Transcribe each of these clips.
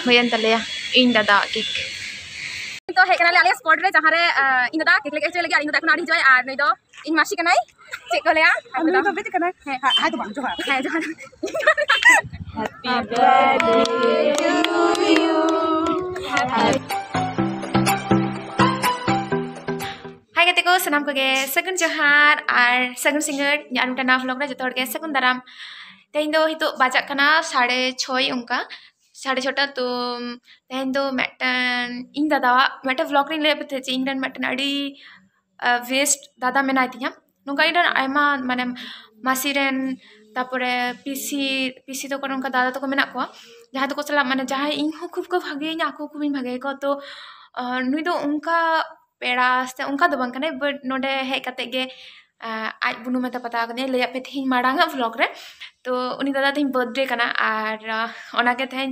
huyan talaya इन दादा cake तो हे कनाले आले स्पॉट रे जहां रे इन दादा केक लेके चले गया इन दादा एखन आडी जय आर नै दो इन मासी कनाई चेक को लेया हम तो बेटे कनाई है हाय तो बांग जोहार है जोहार हैप्पी बर्थडे टू यू हाय गते को सनाम को गे सगुन जोहार आर सगुन सिंगर यान तना व्लॉग रे जतो गे सगुन दाराम तेहिं दो हितो बाजा कना 6:30 उनका 6:30 तो तेहिं दो मेटन इन दादा मेटन व्लॉग रे ले पते इन रन मेटन अडी वेस्ट दादा मेना तिया नोंका इडन आयमा माने मासी रेन तापरे पीसी तो कोन उनका दादा तो को मेना को जहां तो को सला माने जहां इन हो खूब को भागे nya को खूब भागे को तो नुई दो उनका पेड़ा से उनका दो बंग कने बट नोडे हे कते गे आज बुनु में पता कने ले पे थिन माडांगा व्लॉग रे तो उनी दादा थिन बर्थडे कना आर ओना के थिन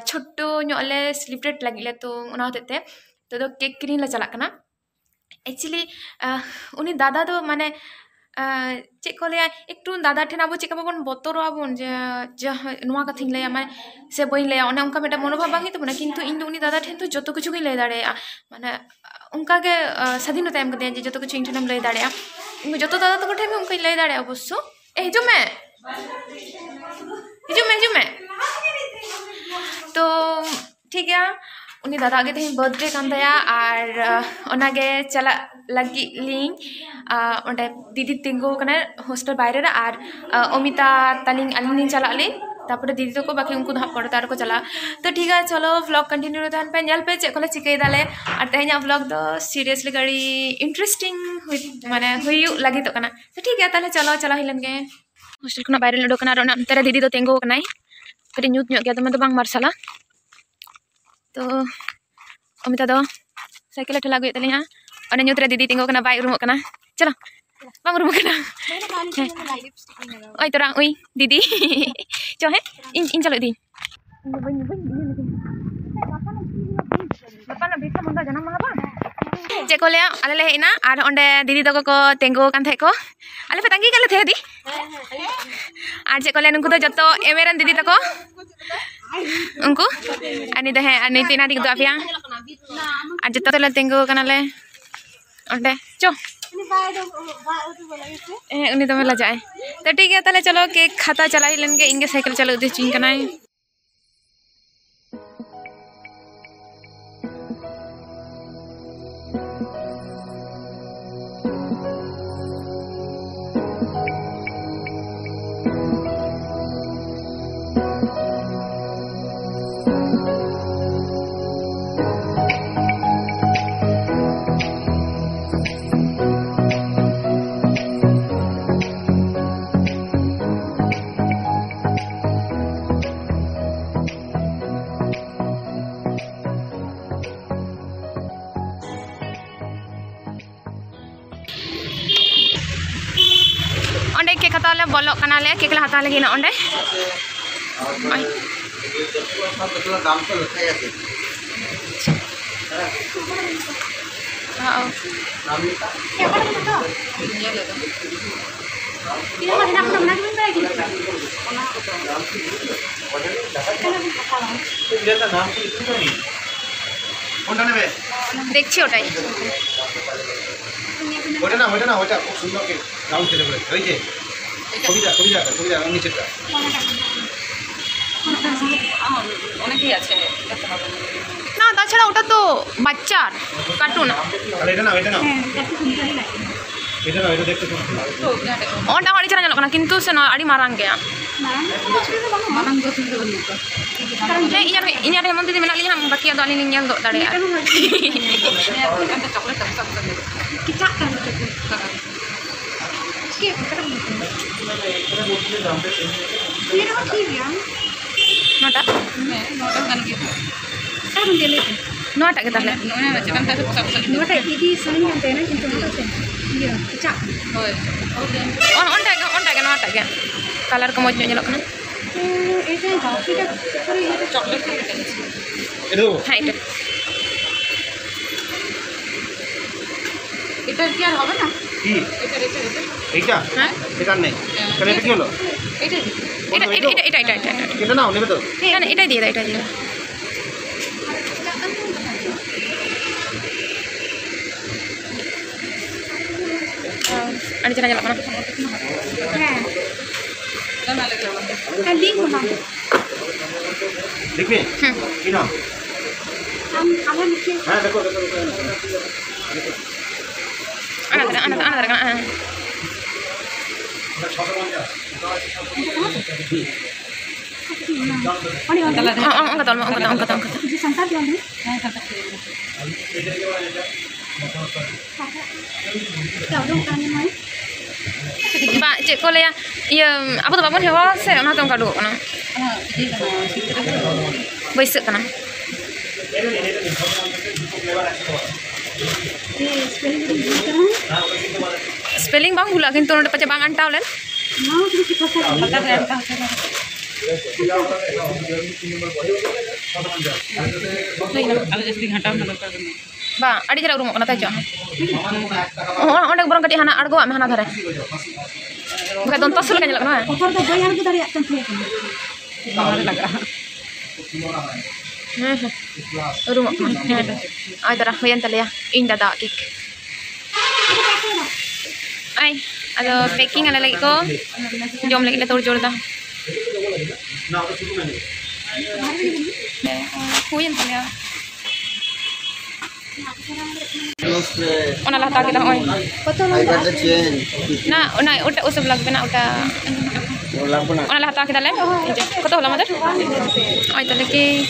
छोटो ñole सेलिब्रेट लागिले तो ओना होते तो केक क्रीन ला चला कना एक्चुअली उनी दादा दो माने चेक को ले एकटू दादा ठेन अब चेक बन बतर आबन जे नुआ कथिन ले माने से बई ले ओने उनका मेटा मनोभाव बांगी तो माने किंतु इन दो उनी दादा ठेन तो जतो किछु ले दाड़े माने उनका के स्वाधीनता एम कदे जे जतो किछु इन ठेन ले दाड़े इन जतो दादा तो ठेन उनका ले दाड़े अवश्य ए हिजु में तो ठीक है उनी दादा के थे बर्थडे कान दया और ओनागे चला लगी लिंग ओंडे दीदी तिंगो कने हॉस्टल बाहर रे और अमिता तालिंग अलिंग चला ले तापरे दीदी तो को बाकी उनको धाप पड़ता को चला तो ठीक है चलो व्लॉग कंटिन्यू रहन पे नेल पे चेक कोले चिकई दाले और तेहना व्लॉग दो सीरियसली गड़ी इंटरेस्टिंग माने हुई लगी तो कना तो ठीक है ताले चलो चला हिलन गे हॉस्टल खुना बाहर लडो कना रोना तेरे दीदी तो तिंगो कनाई कटी न्यूट न्यूट गया तो मैं तो बांग मार्शला तो अमिता दो साइकिल ठेला गए तलिया और न्यूत रे दीदी तिंगो कना बाई उरुमो कना चलो बांग उरुमो कना ओय तोरा ओय दीदी चो है इन चलो दी बापा ना बीता मुंदा जना माबा जे को ले आले ले हेना और ओंडे दीदी तको को तेंगो कान थे को आले पे तंगी गले थे दी और जे को ले नुको तो जतो एमेरन दीदी तको उनको अनि दहे अनि तिना दी दुआफिया और जतो ले तेंगो कनाले ओंडे चो उनी तो मेला जाए तो ठीक है ताले चलो केक खाता चला ही लेंगे इंगे साइकिल चलो उदी चिंग कनाई केक हताले बोलो कनाले केक ला हता लगी ना ओंडे दाम तो लखाय আছে हां ini mah enak benar benar gitu naam কি লিখতে পারি কোনটা নেবে দেখছি ওটাই ওটা না ওটা খুব সুন্দর কেক দাম খেতে বলে ওই যে কবিতা নিচেটা অনেকই আছে না তাছাড়া ওটা তো বাচ্চার কার্টুন আরে এটা না এটা দেখতে তো ওটা আড়ি ছাড়া জানো না কিন্তু সে না আড়ি মারাং গয়া মারাং তো কারণ ইনার হেমন্ত দিদি মেনা লিনা বাকি আদো আলি নিয়াল দো দাড়ে চকলেট সব কি চাক কান কি ये ना ठीक है NOTA kan gitu kan dele nota kita lihat kan nota ini saling antena gitu iya cak on kan nota kan color kamu nyelok kan এটা এটা চকলেট itu হ্যাঁ এটা কি আর হবে না কি এটা হ্যাঁ এটা নেই কেন এটা কি হলো এটা না নেবে তো না এটাই দিয়ে দাও Ada cara jalan mana? Pak, cek ko laya, iya, apa tuh babon hewa se, ona tuh kado kana. Baisek kana. Spelling bang gula, kintu node pace bang antau len. Ba, adi jara urung kana tajo. Onde borong kati hana argo am hana dhare. Bukan tontos sulit kan jalan kana. Kotor tuh bayar tuh dari atas tuh. Urung kana. Ay dara hoyan tale ya. Inda da kik. Ay, ado packing ala lagi ko. Jom lagi la tor jor da. Hoyan tale ya. Ona lah tak kita oi. Nah, ona uta usab lag bena uta. Ona lah tak kita lem. Kota hola mother. Oi tale ki.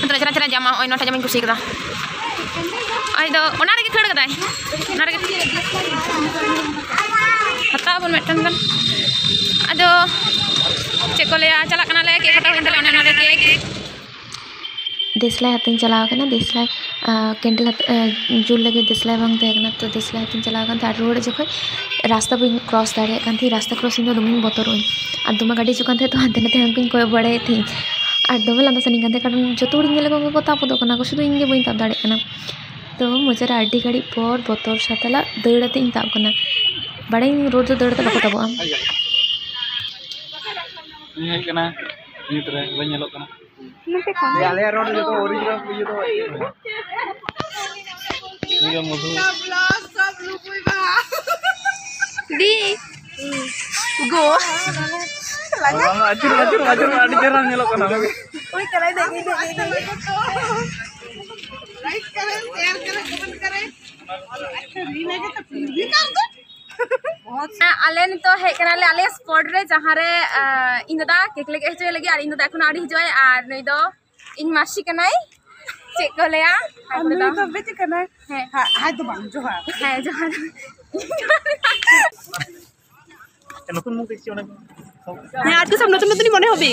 Antara cara-cara jama oi nota jamin kursi kita. Ai do ona lagi khad kadai. Ona lagi. Hatta pun metan kan. Ado cek ko le chalak kana le ke kata intale ona lagi. Deslai hatin चलाओ ना deslai candle जुल लगे deslai बंग देखना तो deslai hatin चलाओ था road जो कोई रास्ता भी क्रॉस दाड़े kan थी रास्ता क्रॉसिंग तो दुमिन बोतर हुई और दुमा गाड़ी जो kan थे तो हंते नते हमको कोई बड़े थी और दुमे लंदा सनी kan थे कारण जो तो उड़ेंगे लोगों को ताप दो करना कुछ तो इंगे बोइन ताप दाड़े करना तो मुझे राडी गाड़ी पर बोतर साथला दौड़ते इन ताप करना बड़े रोड जो दौड़ते बको ताबो आम ini kena ini terus banyak lo kena Nanti kan. ya lihat roda itu original itu ini kan musuh di go acur ada jarang nyelok kena Woi kalau ada gitu like keren share keren comment keren ini aja tapi kan tuh आले तो हे कनाले आले spot रे जहां रे इन दा cake लेके हजो लगी और इन दा एखन आड़ी हजो और नै दो इन मासी कनाई चेक को लेया আমি তো বেঁচে কেন হ্যাঁ হাই তো বাং জোহার হ্যাঁ জহার নতুন মুখ দেখছি অনেক হ্যাঁ আজকে সব নতুন নতুনই মনে হবে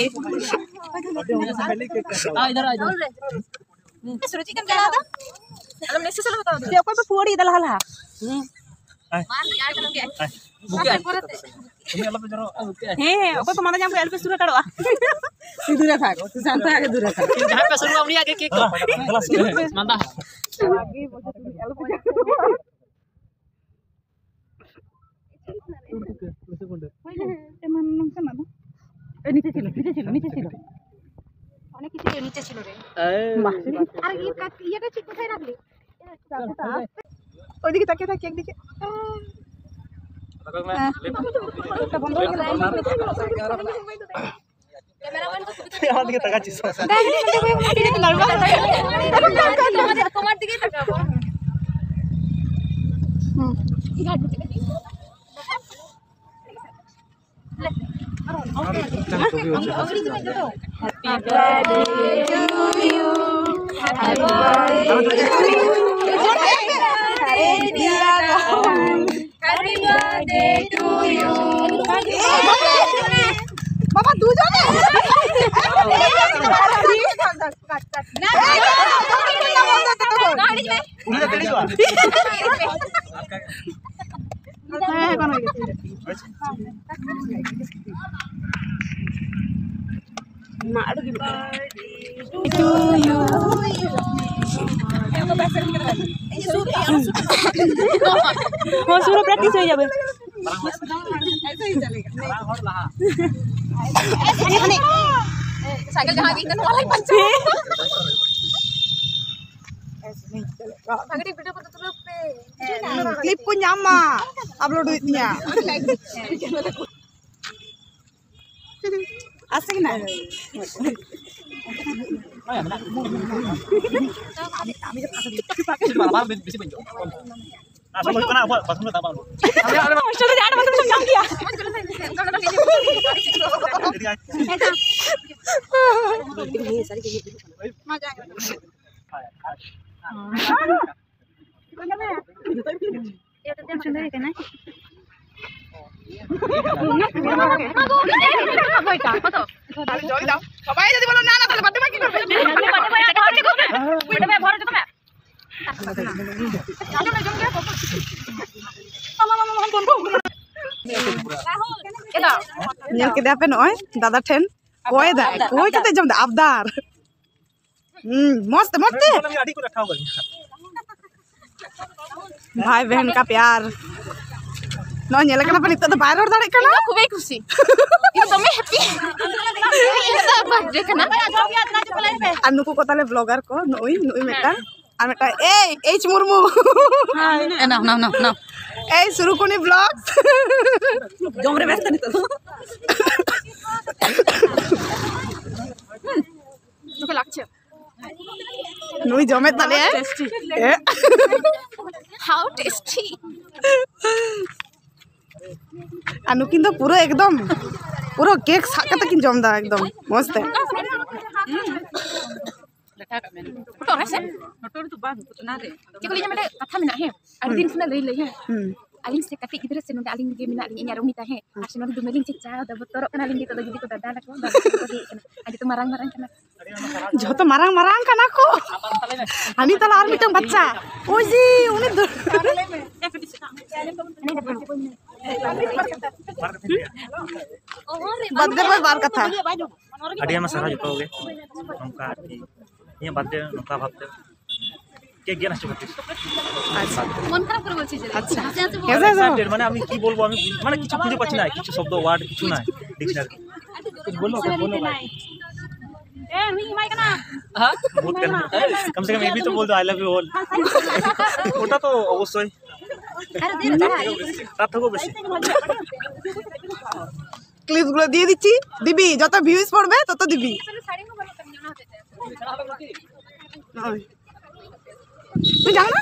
सुरुचि कम चला था अलम नेसे चला था সে কই পুরি দলা হালা मान यार चलो के ini alat jero হ্যাঁ ওকো তো মানা জাম কো এলপি সুরে কাড়োয়া তুই দূরে থাক তুই শান্ত আগে দূরে থাক jahat pe suruh amri age kek kelas mantap এমন নমকা না নিচে ছিল অনেক কিছু নিচে ছিল রে আর ইয়েটা ঠিক কোথায় রাখলি ওইদিকে তাকিয়ে থাক একদিকে বন্ধ হয়ে গেল ক্যামেরাম্যান তো আমার দিকে তাকাচ্ছিস তোমার দিকেই তাকাবো বাবা দুজনে suruh praktis হয়ে যাবে साइकिल जहाँ की वाला ही पंचर भागे वीडियो को तो तुरंत पे क्लिप को nyama upload duitnya asik na Asal kena apa? Pasang tak apa? sudah ada macam jam dia সবাই যদি বলো না না তাহলে বাড়তে বাকি করবে nyel ke apa noy dada ten koi da koi kate jam da abdar मस्त मस्त भाई बहन का प्यार no nyel kana pa nito da bayar hor dare kana खूबे खुशी itu dome happy itu birthday kana anu ko kotale vlogger ko noi meta আর meta ei h murmu না না না না ei surukuni vlog jomre ব্যস্ত nito তোকে লাগছে noi jome tale how tasty anu kintu puro ekdom puro cake sak kate kin jom da ekdom mast photo है से photo तो बात फोटो ना रे चिकुलिnya mede कथा मेना है आदि दिन खुना लई लई है aling se kati gidra se nonde aling ge mena aling nyarung nita he asino du meling ceca da botorok kana aling gitu jadi ko dada ko da ko di kana adi tu marang-marang kana joto marang-marang kana ko ani tala ar mitang baccha oi ji uni birthday boy bar katha Adi ama sarah joto ge nongka ini birthday nongka bhabte cake গেনা চুপতি মন খারাপ করে বলছিস আচ্ছা excited মানে আমি কি বলবো আমি মানে কিছু খুঁজে পাচ্ছি না কিছু শব্দ ওয়ার্ড কিছু নাই ডিকশনারি कुछ बोलो भाई ए হুই মাই কানা बहुत करना कम से कम ये भी तो बोल दो आई लव यू ऑल ওটা তো অবশ্যই আরে দে না তার থেকেও বেশি ক্লিপস গুলো দিয়ে দিচ্ছি দিবি যত ভিউজ পড়বে তত দিবি শাড়ি को বলো তুমি না হতে তুই জানো না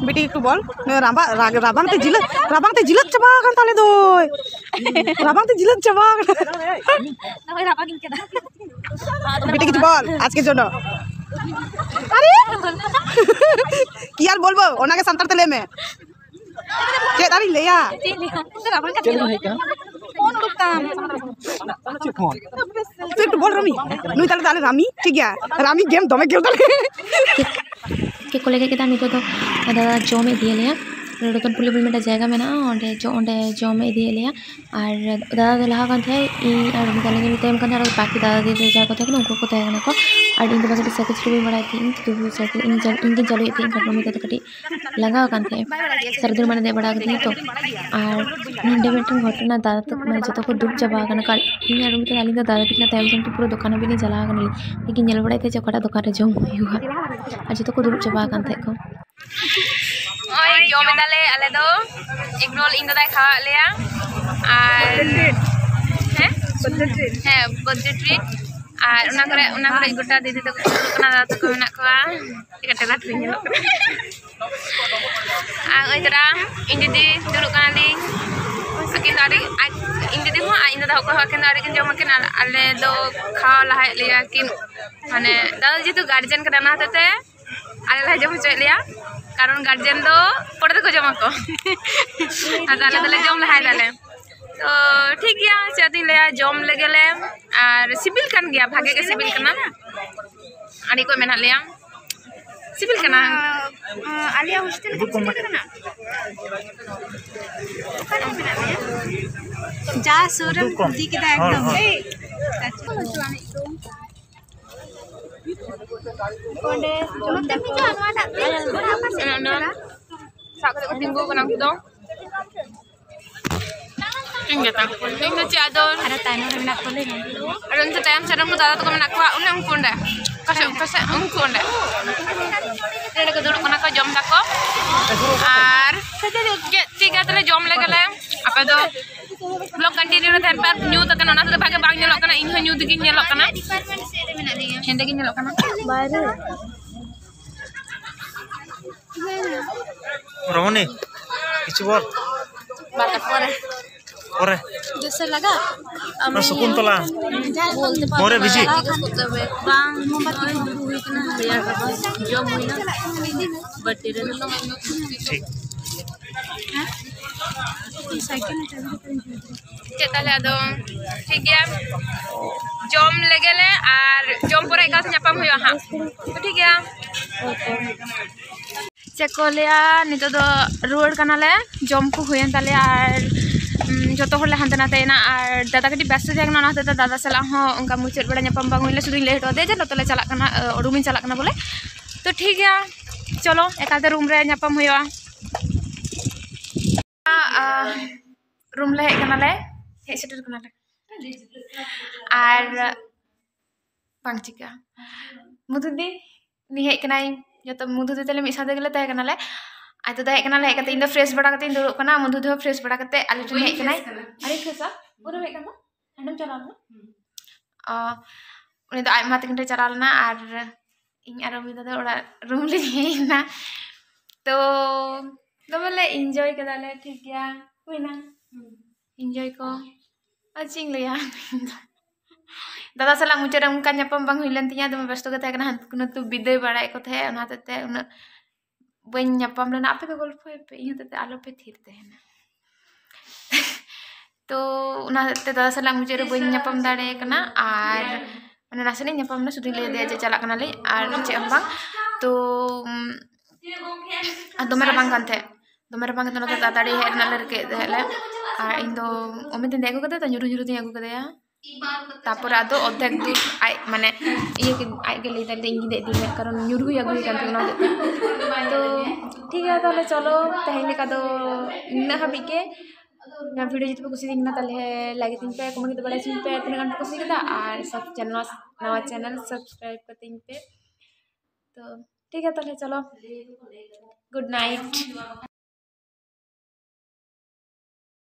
बेटी একটু বল rabang te jilat coba kan tale doy rabang te jilat coba না ওই রাবাগিং কেদা बेटी কিছু বল আজকের জন্য আরে কি আর বলবো ওনাকে সান্তার তেলে মে কে দাঁড়ি লেয়া রাবাগিং কা ফোন উঠতাম তুই একটু বল রামি নুই তাহলে তাহলে রামি ঠিক আছে রামি গেম দমে খেলতে केक को लेके kita नितो तो दादा जॉम इदी लिया रतन पुली बुल मेटा जगह में ना ओंडे जॉम इदी लिया और दादा दे लहा kan थे इ और दादा ने टाइम kan और बाकी दादा दे जा को थे उनको को थे ना को और इन बाकी साइकिल चुरी बड़ा थी तो साइकिल इन चलो थी घटना में तो कटी लगा kan थे सर्दी में दे बड़ा थी तो और नंदे बेटन घटना दादा तो मैं जतो को दुख चबा kan का इन और में दादा दादा कितना टाइम से पूरा दुकान भी नहीं चला kan लेकिन ñel बड़ा थे चकड़ा दुकान रे जॉम हुआ और जतो को दुख चबा kan थे को ओए जॉम दाले आले दो एग रोल इन दादा खा लिया और हैं बर्थडे ट्रीट और उना करे गोटा दीदी तो कना दादा तो मेना कोआ टिकटेला ट्रीट ᱧᱮᱞᱚᱜ आ ओइ तरा इन दीदी दुरुक काना लिंग akin dari इन दीदी हो इन दादा को akin dari kin jom akin ale do खाओ लहाय लिया किन माने दादा जेतु guardian kana na hate ale lah jom hochoi liya karon guardian do pore ko jom ko adale dale jom lahay dale तो ठीक गया चदी ले जम लगेले और सिबिल कान गया भागे के सिबिल कना आनी को मेना लिया सिबिल कना आलिया हॉस्टल कना जा सोरम दी के एकदम ओंडे जम तमी जो अनवाटा apa sih साक tinggu kana तो Enggak takut. Ini sih ada tayangan yang nak boleh. Ada untuk tayangan serem tu dalam tu kau nak kuat, ulah ungkun dah. Kasih ungkun dah. Ini nak duduk kena kau jom tako. Ar, tiga tu le jom lagi le. Apa tu? Blog continue na temper new tak kena nasi tu bagai bang nyelok kena ini new tu gini nyelok kena. Hendak gini nyelok kena. Baru. Ramoni, কিছু বল Bakat pore. পরে Jasa laga. না Shakuntala Bolte pa. পরে বেশি Bang mombati hui kena biar apa? Jom hui na. Batere na. ঠিক Cek tali ado. ठीक है. Jom legele ar jom pore ekal nyapam huyo ha. ठीक है. Cekolia nito do ruar kanale jom ko huyan tale ar joto hole hante nate na ar dada kati best thek na nate dada sala ho unka muchet bada nyapam bang hoile sudin late ode je notole chalak kana rumin chalak kana bole to ठीक है चलो एकाते room रे nyapam huyo room ले hej kanale hej seter kanale ar bang chika mududi ni hej kanai joto mudhu tele mi sade gele tahe kanale aito da hej kanale hej kate indo fresh bada kate indo kana mudhu do fresh bada kate ale tun hej kanai are fresa pura hej kana handam chalal na uni do ai mate kinte chalal na ar ing aro mi da ora room le hej na to domale enjoy kadale ठीक है हुई ना enjoy ko aching le ya दादा साला मुझे उनका nyapam bang huilen tinya dome besto ke tahe kana kuno tu bidai barai ko the ona tete una bany nyapam lena ape ke golfo pe inya tete alo pe thir te na to una tete दादा साला मुझे bany nyapam dare kana ar mane nasane nyapam na sudhi le de je chalak kana le ar che bang to dome rabang kan the dome rabang kan no tata dare her na le ke de le ar indo ome tin degu kade ta nyuru nyuru tin agu kade ya तापर आदो अद्धेक दूर आई माने ये के आई के लेदा देंगी दे दी कारण nyuruh ya gue kan ना तो ठीक है ताले चलो तहले का दो ना हबी के ना वीडियो जित पे कुछ दिन ना ताले लाइक दिन पे कमेंट बड़ा चिन पे तीन घंटे कुछ दिन और सब चैनल नवा चैनल सब्सक्राइब कर दिन पे तो ठीक है ताले चलो गुड नाइट